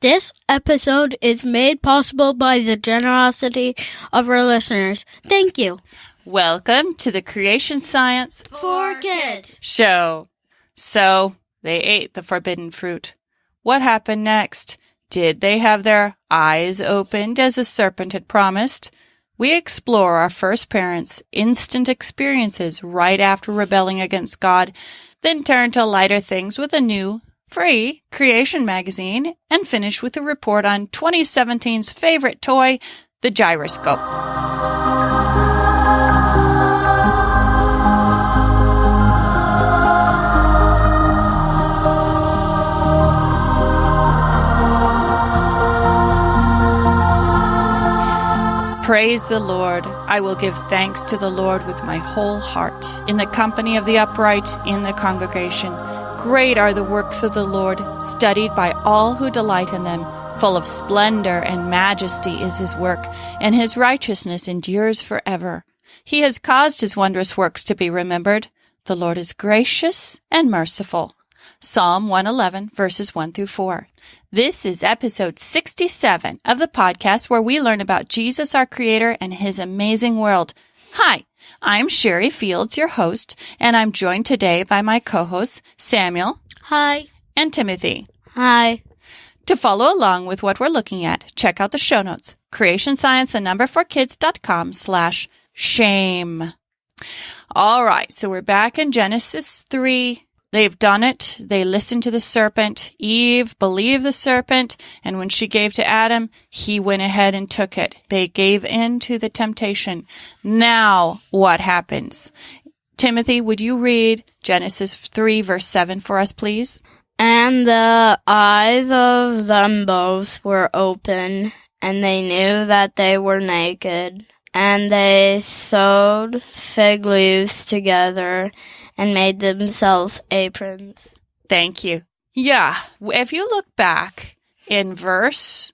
This episode is made possible by the generosity of our listeners. Thank you. Welcome to the Creation Science For Kids show. So, they ate the forbidden fruit. What happened next? Did they have their eyes opened as the serpent had promised? We explore our first parents' instant experiences right after rebelling against God, then turn to lighter things with a new, free Creation magazine, and finish with a report on 2017's favorite toy, the Gyroscope. Praise the Lord. I will give thanks to the Lord with my whole heart. In the company of the upright, in the congregation. Great are the works of the Lord, studied by all who delight in them. Full of splendor and majesty is his work, and his righteousness endures forever. He has caused his wondrous works to be remembered. The Lord is gracious and merciful. Psalm 111, verses 1 through 4. This is episode 67 of the podcast where we learn about Jesus, our Creator, and his amazing world. Hi, I'm Sherry Fields, your host, and I'm joined today by my co-hosts, Samuel. Hi. And Timothy. Hi. To follow along with what we're looking at, check out the show notes, creationscience4kids.com/shame. All right, so we're back in Genesis 3. They've done it. They listened to the serpent. Eve believed the serpent, and when she gave to Adam, he went ahead and took it. They gave in to the temptation. Now, what happens? Timothy, would you read Genesis 3, verse 7 for us, please? And the eyes of them both were open, and they knew that they were naked. And they sewed fig leaves together and made themselves aprons. Thank you. Yeah, if you look back in verse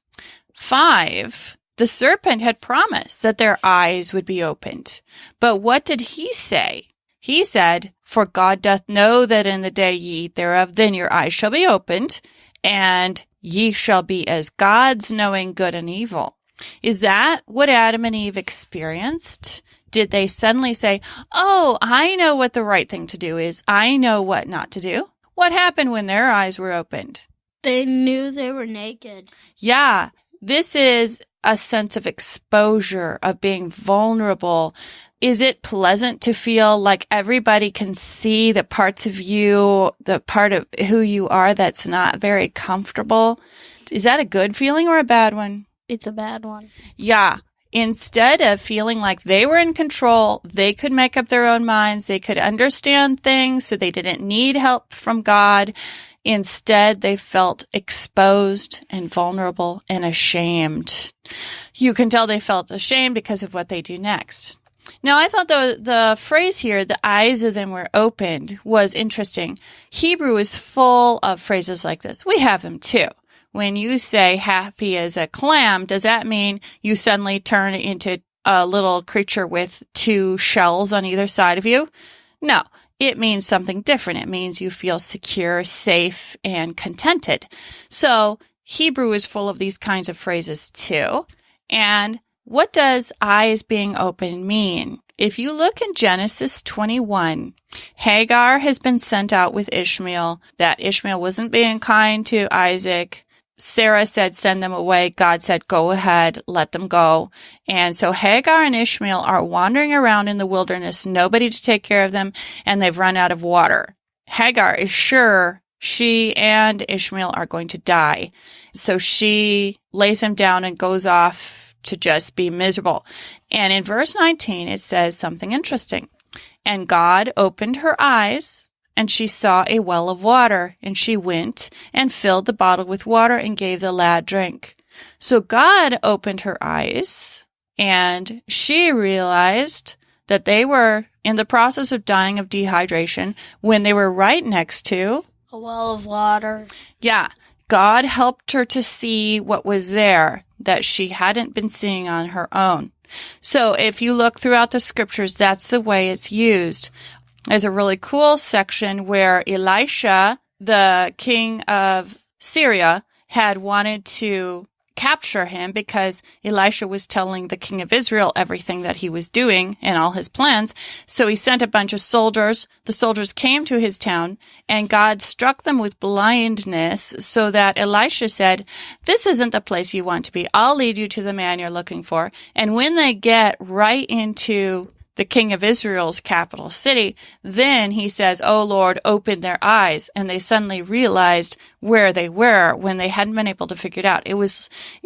5, the serpent had promised that their eyes would be opened. But what did he say? He said, "For God doth know that in the day ye eat thereof, then your eyes shall be opened, and ye shall be as gods, knowing good and evil." Is that what Adam and Eve experienced? Did they suddenly say, "Oh, I know what the right thing to do is. I know what not to do"? What happened when their eyes were opened? They knew they were naked. Yeah, this is a sense of exposure, of being vulnerable. Is it pleasant to feel like everybody can see the parts of you, the part of who you are that's not very comfortable? Is that a good feeling or a bad one? It's a bad one. Yeah. Instead of feeling like they were in control, they could make up their own minds, they could understand things, so they didn't need help from God. Instead, they felt exposed and vulnerable and ashamed. You can tell they felt ashamed because of what they do next. Now, I thought the phrase here, the eyes of them were opened, was interesting. Hebrew is full of phrases like this. We have them too. When you say happy as a clam, does that mean you suddenly turn into a little creature with two shells on either side of you? No, it means something different. It means you feel secure, safe, and contented. So Hebrew is full of these kinds of phrases too. And what does eyes being open mean? If you look in Genesis 21, Hagar has been sent out with Ishmael, that Ishmael wasn't being kind to Isaac. Sarah said, send them away. God said, go ahead, let them go. And so Hagar and Ishmael are wandering around in the wilderness, nobody to take care of them, and they've run out of water. Hagar is sure she and Ishmael are going to die. So she lays him down and goes off to just be miserable. And in verse 19, it says something interesting. And God opened her eyes, and she saw a well of water, and she went and filled the bottle with water and gave the lad drink. So God opened her eyes, and she realized that they were in the process of dying of dehydration when they were right next to a well of water. Yeah, God helped her to see what was there that she hadn't been seeing on her own. So if you look throughout the scriptures, that's the way it's used. There's a really cool section where Elisha, the king of Syria, had wanted to capture him because Elisha was telling the king of Israel everything that he was doing and all his plans. So he sent a bunch of soldiers. The soldiers came to his town, and God struck them with blindness so that Elisha said, "This isn't the place you want to be. I'll lead you to the man you're looking for." And when they get right into the king of Israel's capital city, then he says, "Oh Lord, open their eyes." And they suddenly realized where they were when they hadn't been able to figure it out.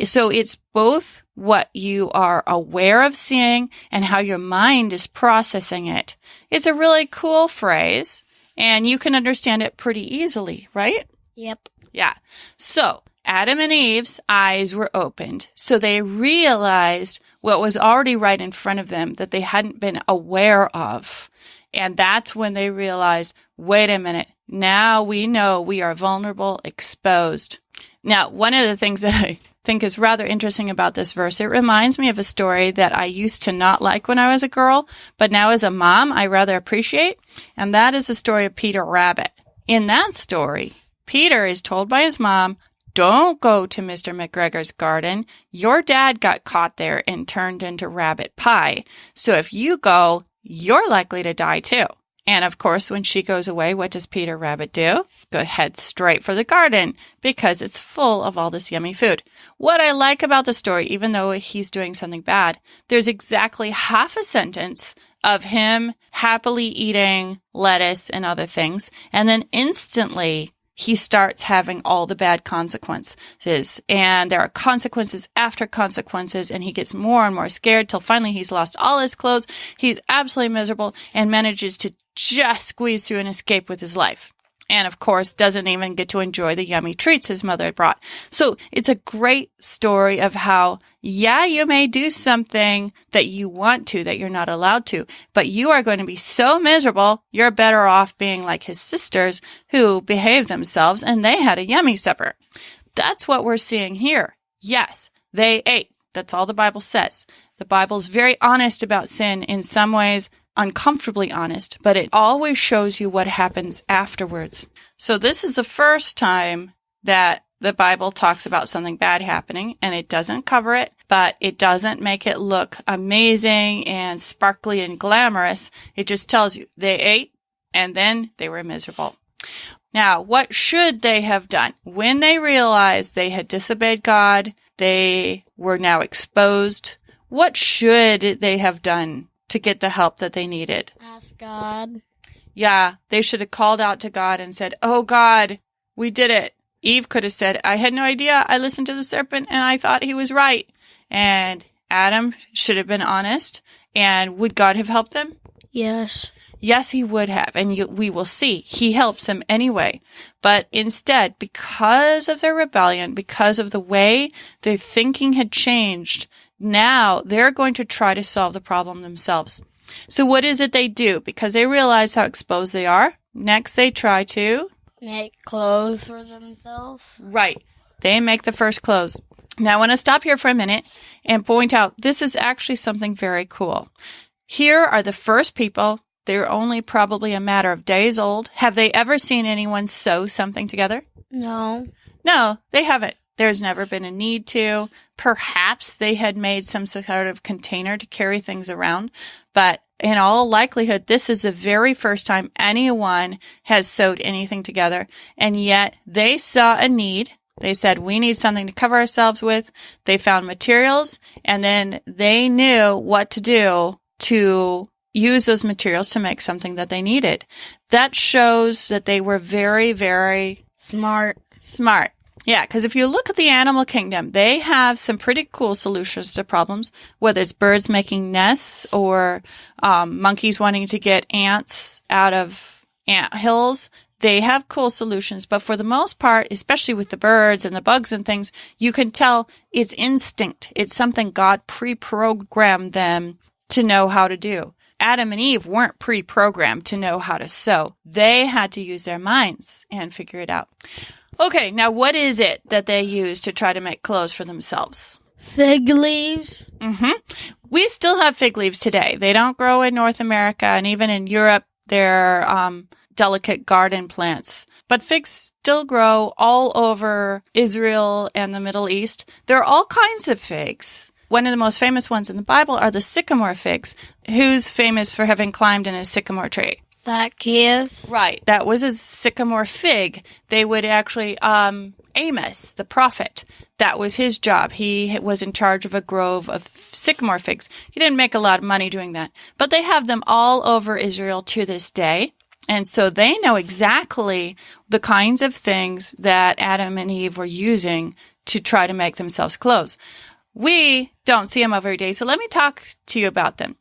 So it's both what you are aware of seeing and how your mind is processing it. It's a really cool phrase, and you can understand it pretty easily, right? Yep. Yeah. So Adam and Eve's eyes were opened. So they realized what was already right in front of them that they hadn't been aware of. And that's when they realized, wait a minute, now we know we are vulnerable, exposed. Now, one of the things that I think is rather interesting about this verse, it reminds me of a story that I used to not like when I was a girl, but now as a mom, I rather appreciate. And that is the story of Peter Rabbit. In that story, Peter is told by his mom, "Don't go to Mr. McGregor's garden. Your dad got caught there and turned into rabbit pie. So if you go, you're likely to die too." And of course, when she goes away, what does Peter Rabbit do? Go head straight for the garden because it's full of all this yummy food. What I like about the story, even though he's doing something bad, there's exactly half a sentence of him happily eating lettuce and other things. And then instantly, he starts having all the bad consequences, and there are consequences after consequences, and he gets more and more scared till finally he's lost all his clothes. He's absolutely miserable and manages to just squeeze through and escape with his life. And of course, doesn't even get to enjoy the yummy treats his mother had brought. So it's a great story of how, yeah, you may do something that you want to, that you're not allowed to, but you are going to be so miserable, you're better off being like his sisters who behaved themselves and they had a yummy supper. That's what we're seeing here. Yes, they ate. That's all the Bible says. The Bible's very honest about sin in some ways, uncomfortably honest, but it always shows you what happens afterwards. So this is the first time that the Bible talks about something bad happening, and it doesn't cover it, but it doesn't make it look amazing and sparkly and glamorous. It just tells you they ate and then they were miserable. Now, what should they have done? When they realized they had disobeyed God, they were now exposed. What should they have done to get the help that they needed? Ask God. Yeah, they should have called out to God and said, "Oh God, we did it." Eve could have said, "I had no idea. I listened to the serpent and I thought he was right." And Adam should have been honest. And would God have helped them? Yes. Yes, he would have. And we will see. He helps them anyway. But instead, because of their rebellion, because of the way their thinking had changed, now they're going to try to solve the problem themselves. So what is it they do? Because they realize how exposed they are. Next, they try to make clothes for themselves. Right. They make the first clothes. Now, I want to stop here for a minute and point out this is actually something very cool. Here are the first people. They're only probably a matter of days old. Have they ever seen anyone sew something together? No. No, they haven't. There's never been a need to. Perhaps they had made some sort of container to carry things around. But in all likelihood, this is the very first time anyone has sewed anything together. And yet they saw a need. They said, we need something to cover ourselves with. They found materials, and then they knew what to do to use those materials to make something that they needed. That shows that they were very, very smart. Yeah, because if you look at the animal kingdom, they have some pretty cool solutions to problems, whether it's birds making nests or monkeys wanting to get ants out of ant hills. They have cool solutions, but for the most part, especially with the birds and the bugs and things, you can tell it's instinct. It's something God pre-programmed them to know how to do. Adam and Eve weren't pre-programmed to know how to sew. They had to use their minds and figure it out. Okay, now what is it that they use to try to make clothes for themselves? Fig leaves. We still have fig leaves today. They don't grow in North America, and even in Europe, they're delicate garden plants. But figs still grow all over Israel and the Middle East. There are all kinds of figs. One of the most famous ones in the Bible are the sycamore figs. Who's famous for having climbed in a sycamore tree? Zacchaeus. Right. That was a sycamore fig. They would actually, Amos, the prophet, that was his job. He was in charge of a grove of sycamore figs. He didn't make a lot of money doing that. But they have them all over Israel to this day. And so they know exactly the kinds of things that Adam and Eve were using to try to make themselves clothes. We don't see them every day, so let me talk to you about them.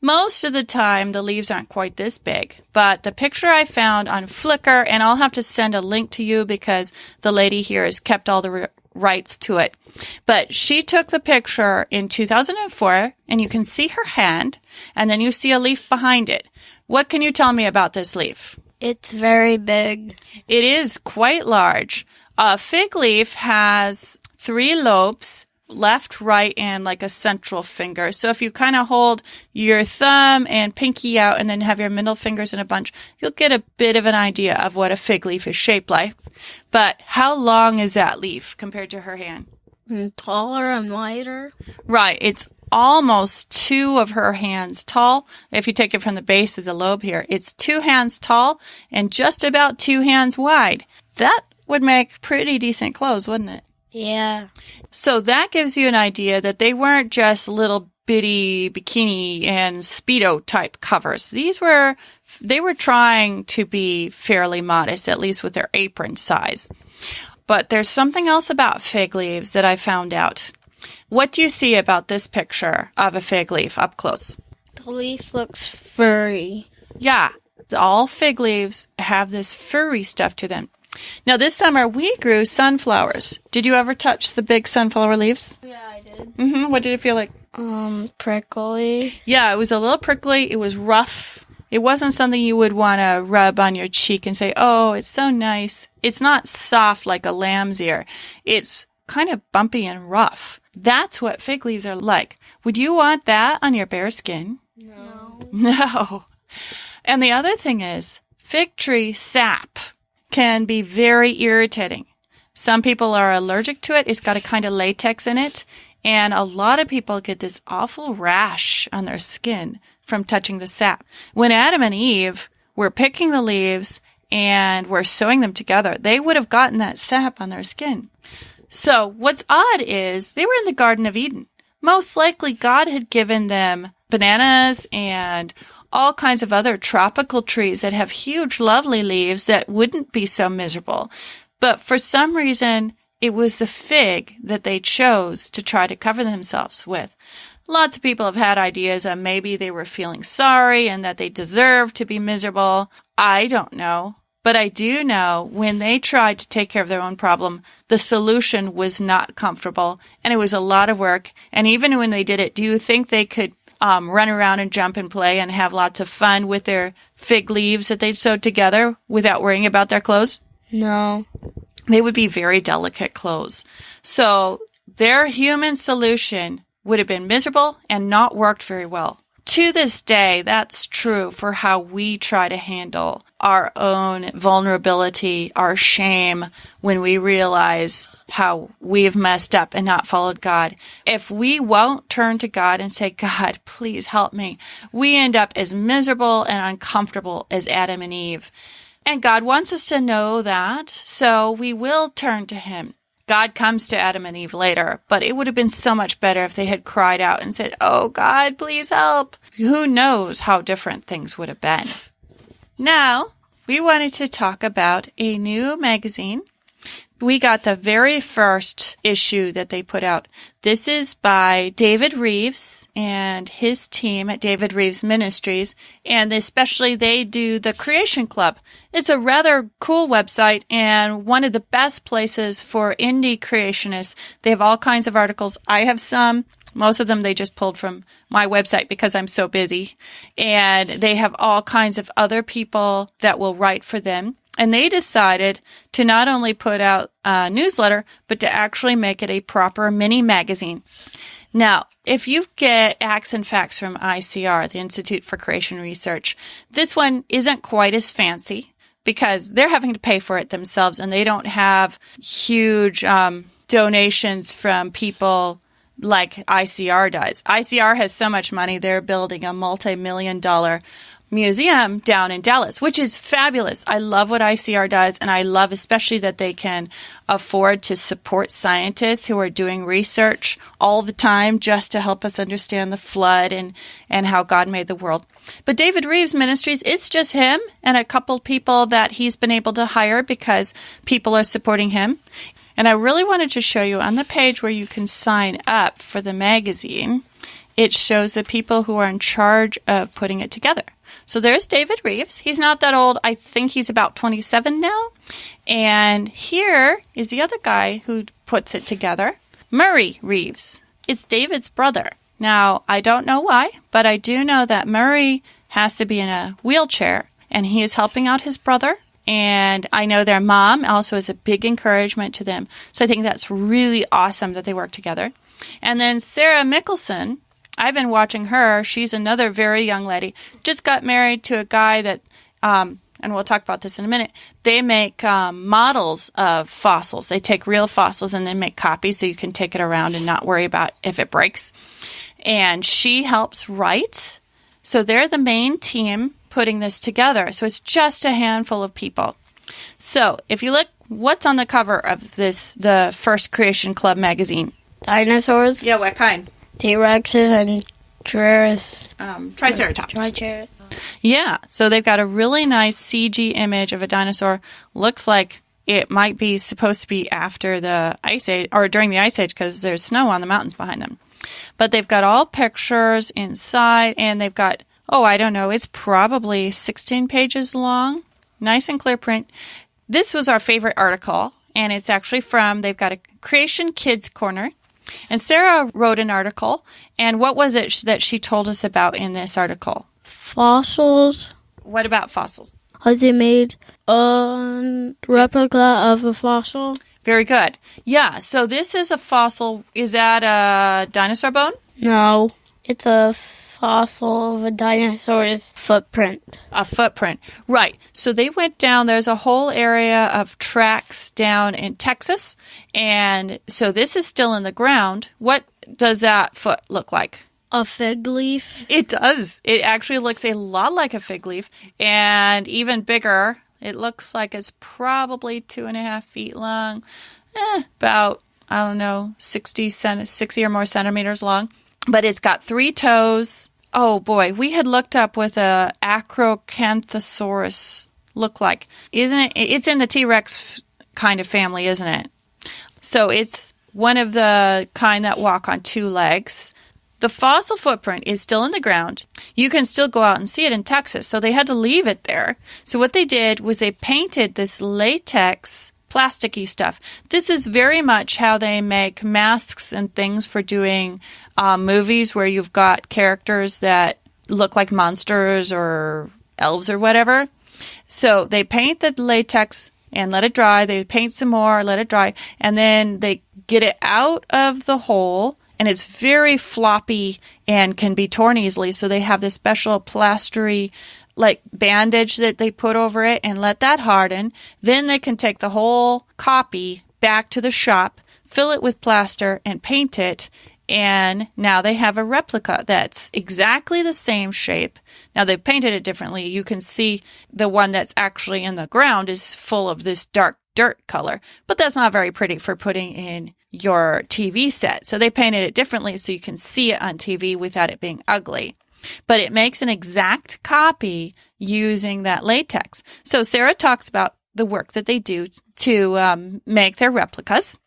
Most of the time, the leaves aren't quite this big, but the picture I found on Flickr, and I'll have to send a link to you because the lady here has kept all the rights to it. But she took the picture in 2004, and you can see her hand, and then you see a leaf behind it. What can you tell me about this leaf? It's very big. It is quite large. A fig leaf has 3 lobes, left, right, and like a central finger. So if you kind of hold your thumb and pinky out and then have your middle fingers in a bunch, you'll get a bit of an idea of what a fig leaf is shaped like. But how long is that leaf compared to her hand? Taller and wider. Right. It's almost 2 of her hands tall. If you take it from the base of the lobe here, it's 2 hands tall and just about 2 hands wide. That would make pretty decent clothes, wouldn't it? Yeah. So that gives you an idea that they weren't just little bitty bikini and Speedo type covers. They were trying to be fairly modest, at least with their apron size. But there's something else about fig leaves that I found out. What do you see about this picture of a fig leaf up close? The leaf looks furry. Yeah, all fig leaves have this furry stuff to them. Now, this summer, we grew sunflowers. Did you ever touch the big sunflower leaves? Yeah, I did. Mm-hmm. What did it feel like? Prickly. Yeah, it was a little prickly. It was rough. It wasn't something you would want to rub on your cheek and say, oh, it's so nice. It's not soft like a lamb's ear. It's kind of bumpy and rough. That's what fig leaves are like. Would you want that on your bare skin? No. No. And the other thing is, fig tree sap can be very irritating. Some people are allergic to it. It's got a kind of latex in it. And a lot of people get this awful rash on their skin from touching the sap. When Adam and Eve were picking the leaves and were sewing them together, they would have gotten that sap on their skin. So what's odd is they were in the Garden of Eden. Most likely God had given them bananas and all kinds of other tropical trees that have huge, lovely leaves that wouldn't be so miserable. But for some reason, it was the fig that they chose to try to cover themselves with. Lots of people have had ideas of maybe they were feeling sorry and that they deserved to be miserable. I don't know. But I do know when they tried to take care of their own problem, the solution was not comfortable and it was a lot of work. And even when they did it, do you think they could run around and jump and play and have lots of fun with their fig leaves that they'd sewed together without worrying about their clothes? No. They would be very delicate clothes. So their human solution would have been miserable and not worked very well. To this day, that's true for how we try to handle our own vulnerability, our shame, when we realize how we've messed up and not followed God. If we won't turn to God and say, God, please help me, we end up as miserable and uncomfortable as Adam and Eve. And God wants us to know that, so we will turn to Him. God comes to Adam and Eve later, but it would have been so much better if they had cried out and said, oh, God, please help. Who knows how different things would have been. Now, we wanted to talk about a new magazine. We got the very first issue that they put out. This is by David Rives and his team at David Rives Ministries, and especially they do the Creation Club. It's a rather cool website and one of the best places for indie creationists. They have all kinds of articles. I have some. Most of them they just pulled from my website because I'm so busy. And they have all kinds of other people that will write for them. And they decided to not only put out a newsletter, but to actually make it a proper mini magazine. Now, if you get Acts and Facts from ICR, the Institute for Creation Research, this one isn't quite as fancy, because they're having to pay for it themselves, and they don't have huge donations from people like ICR does. ICR has so much money, they're building a multi-million-dollar museum down in Dallas, which is fabulous. I love what ICR does, and I love especially that they can afford to support scientists who are doing research all the time just to help us understand the flood and how God made the world. But David Rives Ministries, it's just him and a couple people that he's been able to hire because people are supporting him. And I really wanted to show you on the page where you can sign up for the magazine, it shows the people who are in charge of putting it together. So there's David Rives. He's not that old. I think he's about 27 now. And here is the other guy who puts it together, Murray Rives. It's David's brother. Now, I don't know why, but I do know that Murray has to be in a wheelchair, and he is helping out his brother. And I know their mom also is a big encouragement to them. So I think that's really awesome that they work together. And then Sarah Mickelson, I've been watching her. She's another very young lady. Just got married to a guy that, and we'll talk about this in a minute, they make models of fossils. They take real fossils and then make copies so you can take it around and not worry about if it breaks. And she helps write. So they're the main team putting this together. So it's just a handful of people. So if you look, what's on the cover of this, the First Creation Club magazine? Dinosaurs. Yeah, what kind? T-Rexes and Triceratops. Yeah, so they've got a really nice CG image of a dinosaur. Looks like it might be supposed to be after the Ice Age, or during the Ice Age, because there's snow on the mountains behind them. But they've got all pictures inside, and they've got, I don't know, it's probably 16 pages long. Nice and clear print. This was our favorite article, and it's actually they've got a Creation Kids Corner. And Sarah wrote an article, and what was it that she told us about in this article? Fossils. What about fossils? How they made a replica of a fossil. Very good. Yeah, so this is a fossil. Is that a dinosaur bone? No, it's a fossil of a dinosaur's footprint. A footprint. Right. So they went down. There's a whole area of tracks down in Texas. And so this is still in the ground. What does that foot look like? A fig leaf. It does. It actually looks a lot like a fig leaf and even bigger. It looks like it's probably 2.5 feet long, about, 60 or more centimeters long. But it's got 3 toes. Oh, boy. We had looked up what a Acrocanthosaurus looked like. Isn't it? It's in the T-Rex kind of family, isn't it? So it's one of the kind that walk on 2 legs. The fossil footprint is still in the ground. You can still go out and see it in Texas. So they had to leave it there. So what they did was they painted this latex plasticky stuff. This is very much how they make masks and things for doing movies where you've got characters that look like monsters or elves or whatever. So they paint the latex and let it dry. They paint some more, let it dry, and then they get it out of the hole, and it's very floppy and can be torn easily. So they have this special plastery like bandage that they put over it and let that harden. Then they can take the whole copy back to the shop, fill it with plaster, and paint it. And now they have a replica that's exactly the same shape. Now they've painted it differently. You can see the one that's actually in the ground is full of this dark dirt color, but that's not very pretty for putting in your TV set. So they painted it differently so you can see it on TV without it being ugly. But it makes an exact copy using that latex. So Sarah talks about the work that they do to make their replicas.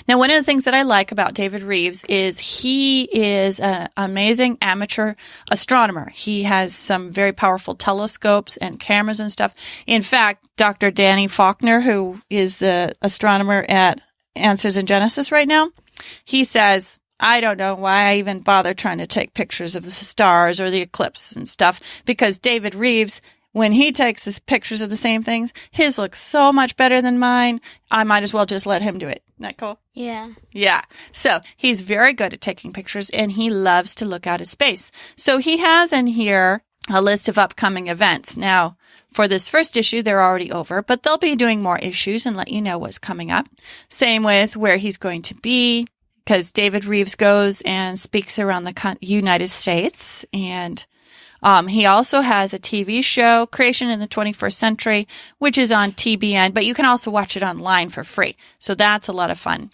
Now, one of the things that I like about David Rives is he is an amazing amateur astronomer. He has some very powerful telescopes and cameras and stuff. In fact, Dr. Danny Faulkner, who is the astronomer at Answers in Genesis right now, he says, I don't know why I even bother trying to take pictures of the stars or the eclipse and stuff, because David Rives when he takes his pictures of the same things, his looks so much better than mine. I might as well just let him do it. Isn't that cool? Yeah. Yeah. So he's very good at taking pictures, and he loves to look out at space. So he has in here a list of upcoming events. Now, for this first issue, they're already over, but they'll be doing more issues and let you know what's coming up. Same with where he's going to be, because David Rives goes and speaks around the United States. And he also has a TV show, Creation in the 21st Century, which is on TBN, but you can also watch it online for free. So that's a lot of fun.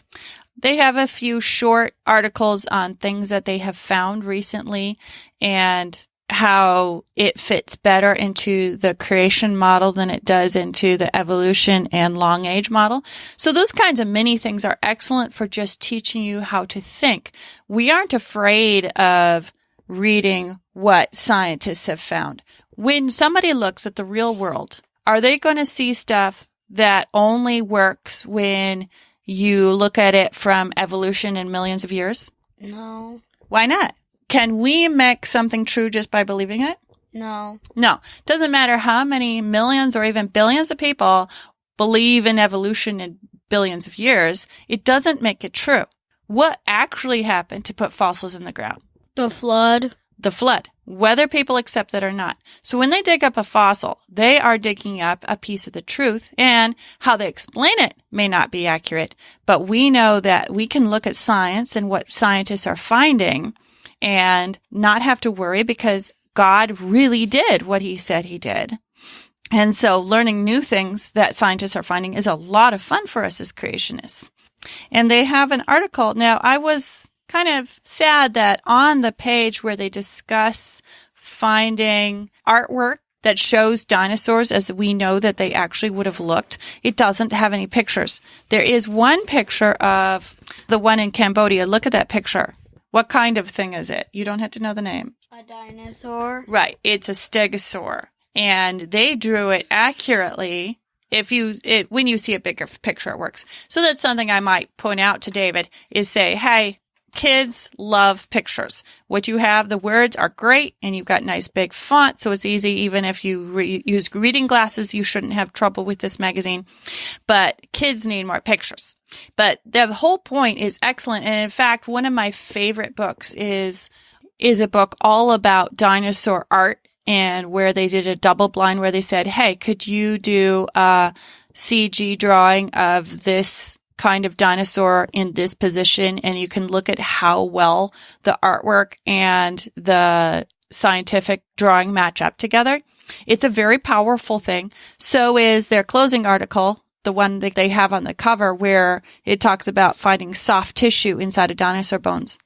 They have a few short articles on things that they have found recently and how it fits better into the creation model than it does into the evolution and long age model. So those kinds of mini things are excellent for just teaching you how to think. We aren't afraid of reading what scientists have found. When somebody looks at the real world, are they going to see stuff that only works when you look at it from evolution in millions of years? No. Why not? Can we make something true just by believing it? No. No. Doesn't matter how many millions or even billions of people believe in evolution in billions of years, it doesn't make it true. What actually happened to put fossils in the ground? The flood. The flood, whether people accept that or not. So when they dig up a fossil, they are digging up a piece of the truth, and how they explain it may not be accurate, but we know that we can look at science and what scientists are finding and not have to worry because God really did what he said he did. And so learning new things that scientists are finding is a lot of fun for us as creationists. And they have an article. Now, I was kind of sad that on the page where they discuss finding artwork that shows dinosaurs as we know that they actually would have looked, it doesn't have any pictures. There is one picture of the one in Cambodia. Look at that picture. What kind of thing is it? You don't have to know the name. A dinosaur. Right. It's a stegosaur. And they drew it accurately. When you see a bigger picture, it works. So that's something I might point out to David is say, hey, kids love pictures. What you have, the words are great, and you've got nice big font, so it's easy. Even if you use reading glasses, you shouldn't have trouble with this magazine. But kids need more pictures. But the whole point is excellent. And in fact, one of my favorite books is a book all about dinosaur art, and where they did a double blind where they said, hey, could you do a CG drawing of this kind of dinosaur in this position? And you can look at how well the artwork and the scientific drawing match up together. It's a very powerful thing. So is their closing article, the one that they have on the cover, where it talks about finding soft tissue inside of dinosaur bones.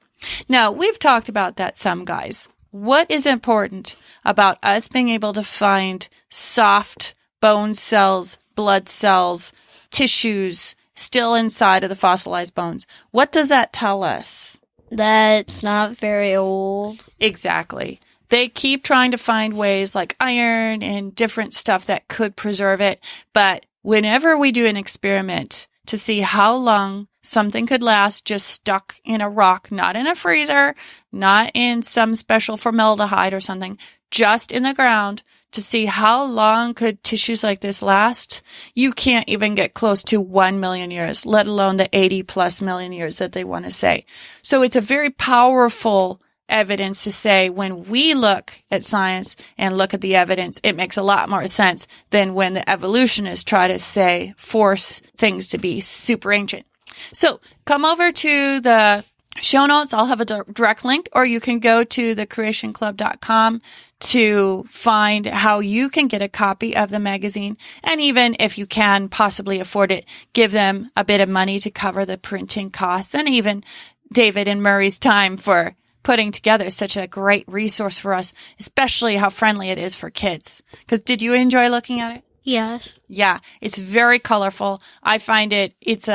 Now, we've talked about that some, guys. What is important about us being able to find soft bone cells, blood cells, tissues still inside of the fossilized bones? What does that tell us? That it's not very old. Exactly. They keep trying to find ways like iron and different stuff that could preserve it. But whenever we do an experiment to see how long something could last just stuck in a rock, not in a freezer, not in some special formaldehyde or something, just in the ground, to see how long could tissues like this last, you can't even get close to 1 million years, let alone the 80 plus million years that they want to say. So it's a very powerful evidence to say when we look at science and look at the evidence, it makes a lot more sense than when the evolutionists try to force things to be super ancient. So come over to the show notes. I'll have a direct link, or you can go to thecreationclub.com to find how you can get a copy of the magazine. And even if you can possibly afford it, give them a bit of money to cover the printing costs, and even David and Murray's time for putting together such a great resource for us, especially how friendly it is for kids. Because did you enjoy looking at it? Yes. Yeah, it's very colorful. I find it's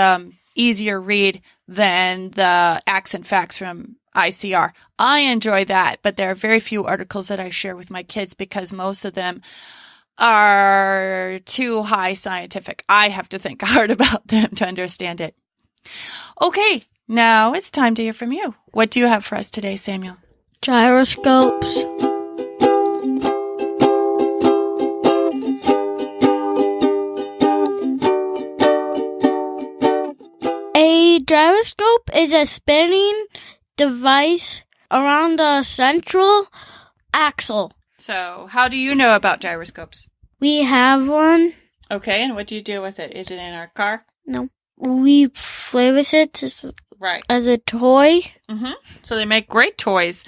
easier read than the Acts and Facts from ICR. I enjoy that, but there are very few articles that I share with my kids because most of them are too high scientific. I have to think hard about them to understand it. Okay, now it's time to hear from you. What do you have for us today, Samuel? Gyroscopes. gyroscope is a spinning device around the central axle. So, how do you know about gyroscopes? We have one. Okay, and what do you do with it? Is it in our car? No. We play with it Right. as a toy. Mm-hmm. So they make great toys.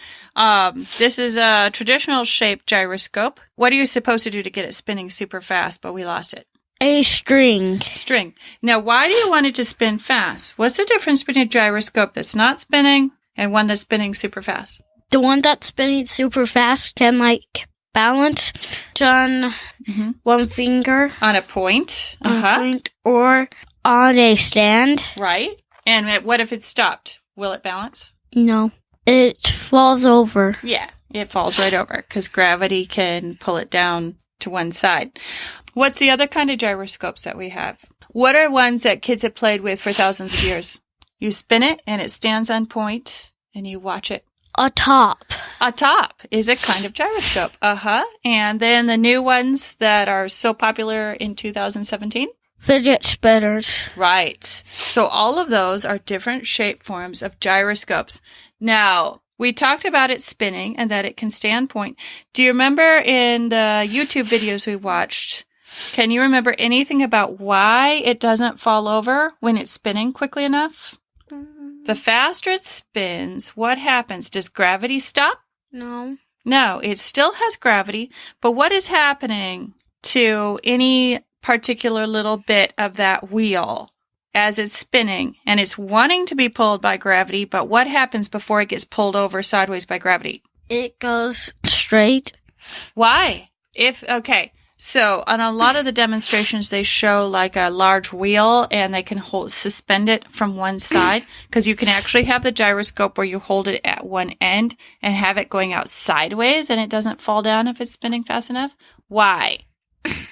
This is a traditional shaped gyroscope. What are you supposed to do to get it spinning super fast, but we lost it? A string. String. Now, why do you want it to spin fast? What's the difference between a gyroscope that's not spinning and one that's spinning super fast? The one that's spinning super fast can, balance on one finger. On a point. On a point, or on a stand. Right. And what if it stopped? Will it balance? No. It falls over. Yeah, it falls right over because gravity can pull it down to one side. What's the other kind of gyroscopes that we have? What are ones that kids have played with for thousands of years? You spin it and it stands on point and you watch it. A top. A top is a kind of gyroscope. And then the new ones that are so popular in 2017? Fidget spinners. Right. So all of those are different shape forms of gyroscopes. Now, we talked about it spinning and that it can stand point. Do you remember in the YouTube videos we watched, can you remember anything about why it doesn't fall over when it's spinning quickly enough? The faster it spins, what happens? Does gravity stop? No. No, it still has gravity, but what is happening to any particular little bit of that wheel as it's spinning? And it's wanting to be pulled by gravity, but what happens before it gets pulled over sideways by gravity? It goes straight. Why? So on a lot of the demonstrations, they show like a large wheel and they can suspend it from one side because you can actually have the gyroscope where you hold it at one end and have it going out sideways and it doesn't fall down if it's spinning fast enough. Why?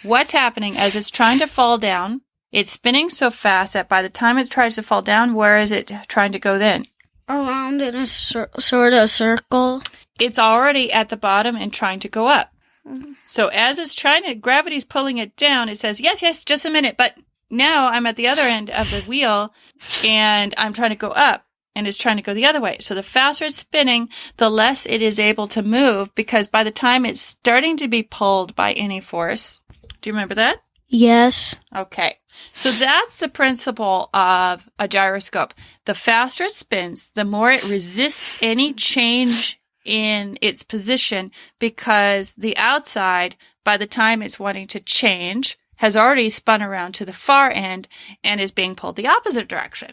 What's happening as it's trying to fall down? It's spinning so fast that by the time it tries to fall down, where is it trying to go then? Around in a sort of circle. It's already at the bottom and trying to go up. So as it's gravity's pulling it down, it says, yes, just a minute. But now I'm at the other end of the wheel and I'm trying to go up and it's trying to go the other way. So the faster it's spinning, the less it is able to move because by the time it's starting to be pulled by any force. Do you remember that? Yes. Okay. So that's the principle of a gyroscope. The faster it spins, the more it resists any change in its position because the outside, by the time it's wanting to change, has already spun around to the far end and is being pulled the opposite direction.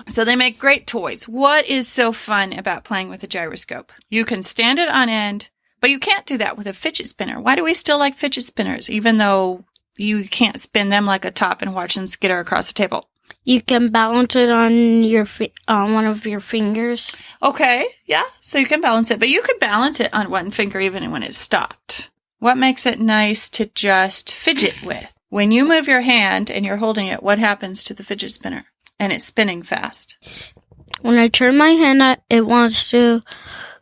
So they make great toys. What is so fun about playing with a gyroscope? You can stand it on end, but you can't do that with a fidget spinner. Why do we still like fidget spinners, even though you can't spin them like a top and watch them skitter across the table? You can balance it on one of your fingers. Okay, yeah, so you can balance it, but you can balance it on one finger even when it's stopped. What makes it nice to just fidget with? When you move your hand and you're holding it, what happens to the fidget spinner? And it's spinning fast. When I turn my hand, it wants to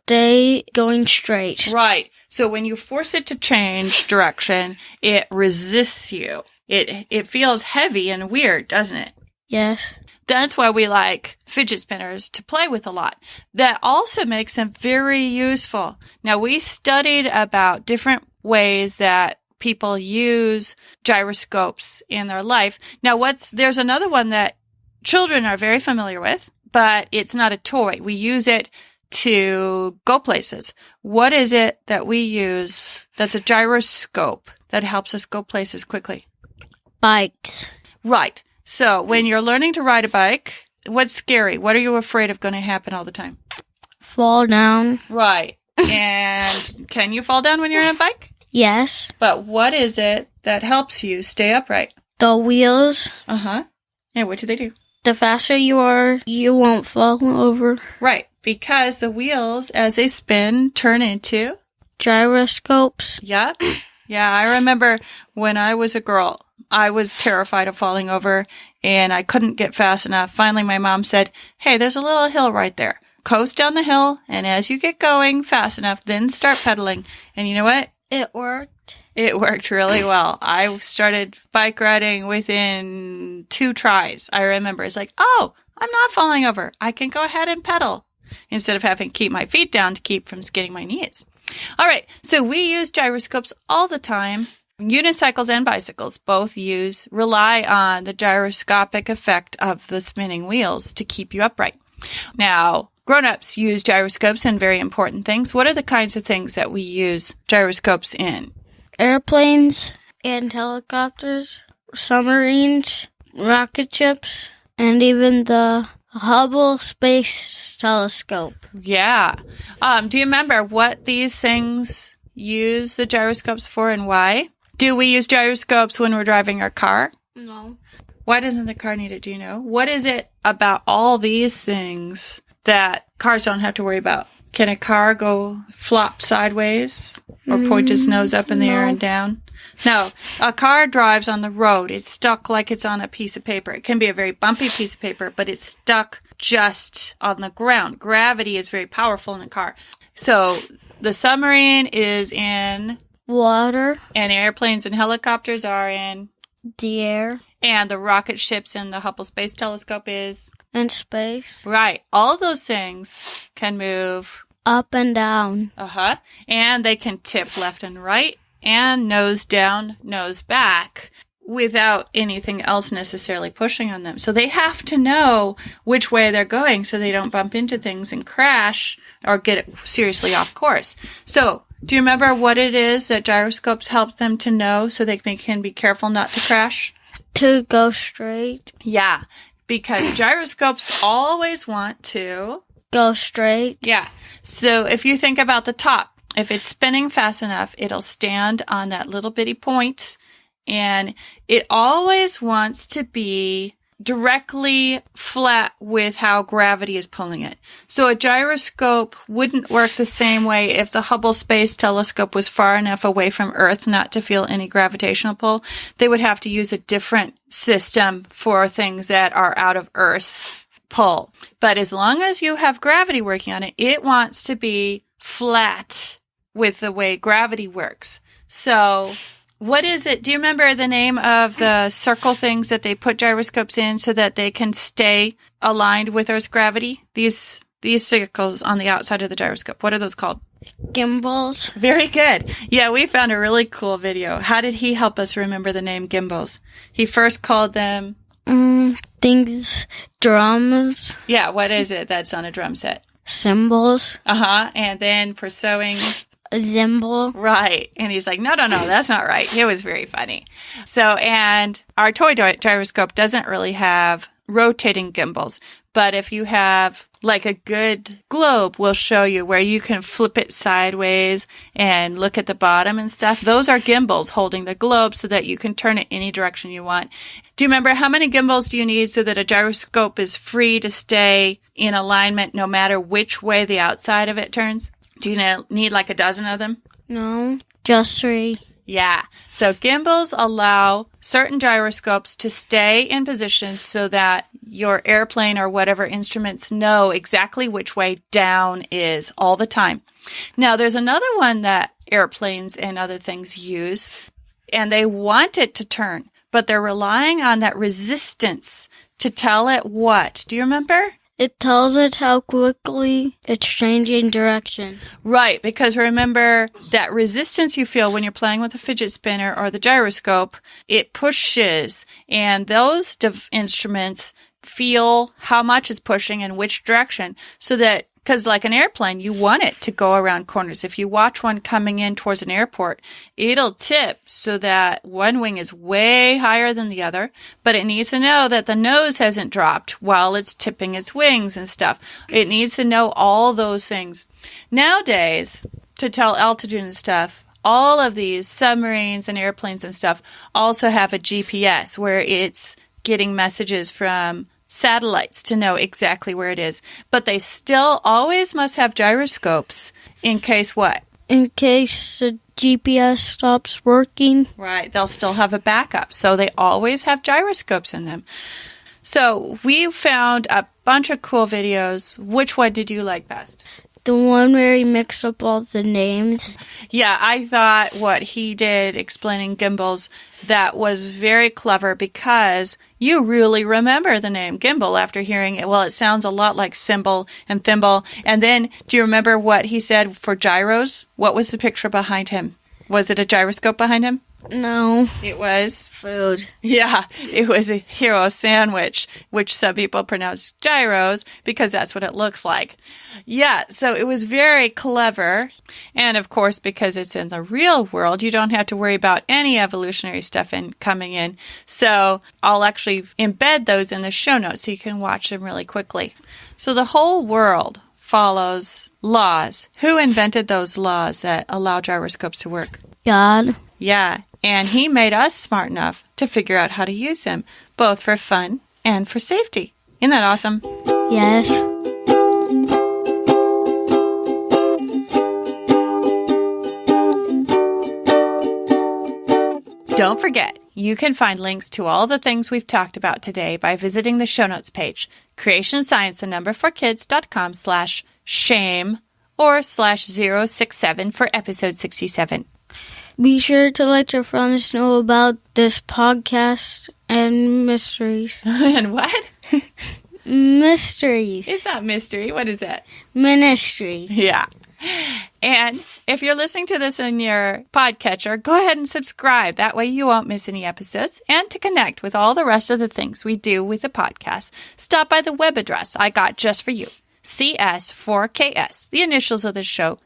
stay going straight. Right. So when you force it to change direction, it resists you. It feels heavy and weird, doesn't it? Yes. That's why we like fidget spinners to play with a lot. That also makes them very useful. Now, we studied about different ways that people use gyroscopes in their life. Now, there's another one that children are very familiar with, but it's not a toy. We use it to go places. What is it that we use that's a gyroscope that helps us go places quickly? Bikes. Right. So when you're learning to ride a bike, what's scary? What are you afraid of going to happen all the time? Fall down. Right. And can you fall down when you're on a bike? Yes. But what is it that helps you stay upright? The wheels. Uh-huh. And what do they do? The faster you are, you won't fall over. Right. Because the wheels, as they spin, turn into gyroscopes. Yep. Yeah, I remember when I was a girl, I was terrified of falling over and I couldn't get fast enough. Finally, my mom said, hey, there's a little hill right there. Coast down the hill, and as you get going fast enough, then start pedaling. And you know what? It worked. It worked really well. I started bike riding within 2 tries. I remember it's like, oh, I'm not falling over. I can go ahead and pedal instead of having to keep my feet down to keep from skidding my knees. All right, so we use gyroscopes all the time. Unicycles and bicycles both rely on the gyroscopic effect of the spinning wheels to keep you upright. Now, grown-ups use gyroscopes in very important things. What are the kinds of things that we use gyroscopes in? Airplanes and helicopters, submarines, rocket ships, and even the Hubble Space Telescope. Yeah. Do you remember what these things use the gyroscopes for and why? Do we use gyroscopes when we're driving our car? No. Why doesn't the car need it? Do you know? What is it about all these things that cars don't have to worry about? Can a car go flop sideways or point its nose up in the air and down? No. A car drives on the road. It's stuck like it's on a piece of paper. It can be a very bumpy piece of paper, but it's stuck just on the ground. Gravity is very powerful in a car. So the submarine is in water, and airplanes and helicopters are in the air, and the rocket ships and the Hubble Space Telescope is in space. Right. All those things can move up and down. And they can tip left and right and nose down, nose back without anything else necessarily pushing on them. So they have to know which way they're going so they don't bump into things and crash or get seriously off course. So do you remember what it is that gyroscopes help them to know so they can be careful not to crash? To go straight. Yeah, because gyroscopes always want to go straight. Yeah. So if you think about the top, if it's spinning fast enough, it'll stand on that little bitty point, and it always wants to be directly flat with how gravity is pulling it. So a gyroscope wouldn't work the same way if the Hubble Space Telescope was far enough away from Earth not to feel any gravitational pull. They would have to use a different system for things that are out of Earth's pull. But as long as you have gravity working on it, it wants to be flat with the way gravity works. So what is it? Do you remember the name of the circle things that they put gyroscopes in so that they can stay aligned with Earth's gravity? These circles on the outside of the gyroscope. What are those called? Gimbals. Very good. Yeah, we found a really cool video. How did he help us remember the name gimbals? He first called them things, drums. Yeah, what is it that's on a drum set? Cymbals. And then for sewing, a cymbal. Right. And he's like, no, that's not right. It was very funny. So, and our toy gyroscope doesn't really have rotating gimbals. But if you have like a good globe, we'll show you where you can flip it sideways and look at the bottom and stuff. Those are gimbals holding the globe so that you can turn it any direction you want. Do you remember how many gimbals do you need so that a gyroscope is free to stay in alignment no matter which way the outside of it turns? Do you need like a dozen of them? No, just 3. Yeah. So gimbals allow certain gyroscopes to stay in position so that your airplane or whatever instruments know exactly which way down is all the time. Now, there's another one that airplanes and other things use, and they want it to turn, but they're relying on that resistance to tell it what. Do you remember? It tells it how quickly it's changing direction. Right, because remember that resistance you feel when you're playing with a fidget spinner or the gyroscope, it pushes, and those instruments feel how much it's pushing and which direction, so that, because like an airplane, you want it to go around corners. If you watch one coming in towards an airport, it'll tip so that one wing is way higher than the other, but it needs to know that the nose hasn't dropped while it's tipping its wings and stuff. It needs to know all those things. Nowadays, to tell altitude and stuff, all of these submarines and airplanes and stuff also have a GPS where it's getting messages from satellites to know exactly where it is. But they still always must have gyroscopes in case what? In case the GPS stops working. Right. They'll still have a backup. So they always have gyroscopes in them. So we found a bunch of cool videos. Which one did you like best? The one where he mixed up all the names. Yeah, I thought what he did explaining gimbals, that was very clever because you really remember the name gimbal after hearing it. Well, it sounds a lot like cymbal and thimble. And then, do you remember what he said for gyros? What was the picture behind him? Was it a gyroscope behind him? No. It was? Food. Yeah, it was a hero sandwich, which some people pronounce gyros because that's what it looks like. Yeah, so it was very clever. And of course, because it's in the real world, you don't have to worry about any evolutionary stuff coming in. So I'll actually embed those in the show notes so you can watch them really quickly. So the whole world follows laws. Who invented those laws that allow gyroscopes to work? God. Yeah, and he made us smart enough to figure out how to use them, both for fun and for safety. Isn't that awesome? Yes. Don't forget, you can find links to all the things we've talked about today by visiting the show notes page, creationscience4kids.com/shame or /067 for episode 67. Be sure to let your friends know about this podcast and mysteries. And what? Mysteries. It's not mystery. What is that? Ministry. Yeah. And if you're listening to this in your podcatcher, go ahead and subscribe. That way you won't miss any episodes. And to connect with all the rest of the things we do with the podcast, stop by the web address I got just for you, CS4KS, the initials of the show,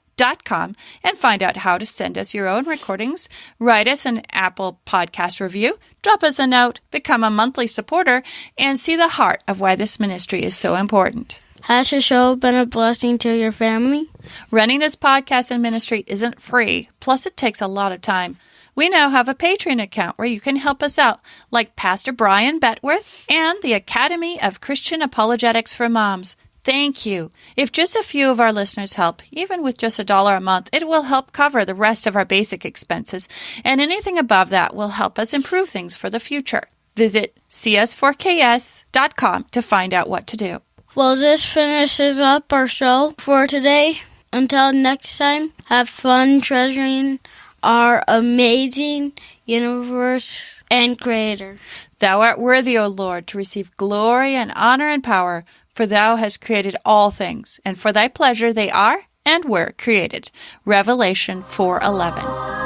.com, and find out how to send us your own recordings, write us an Apple podcast review, drop us a note, become a monthly supporter, and see the heart of why this ministry is so important. Has the show been a blessing to your family? Running this podcast and ministry isn't free, plus it takes a lot of time. We now have a Patreon account where you can help us out, like Pastor Brian Betworth and the Academy of Christian Apologetics for Moms. Thank you. If just a few of our listeners help, even with just $1 a month, it will help cover the rest of our basic expenses, and anything above that will help us improve things for the future. Visit cs4ks.com to find out what to do. Well, this finishes up our show for today. Until next time, have fun treasuring our amazing universe and Creator. Thou art worthy, O Lord, to receive glory and honor and power, for thou hast created all things, and for thy pleasure they are and were created. Revelation 4:11.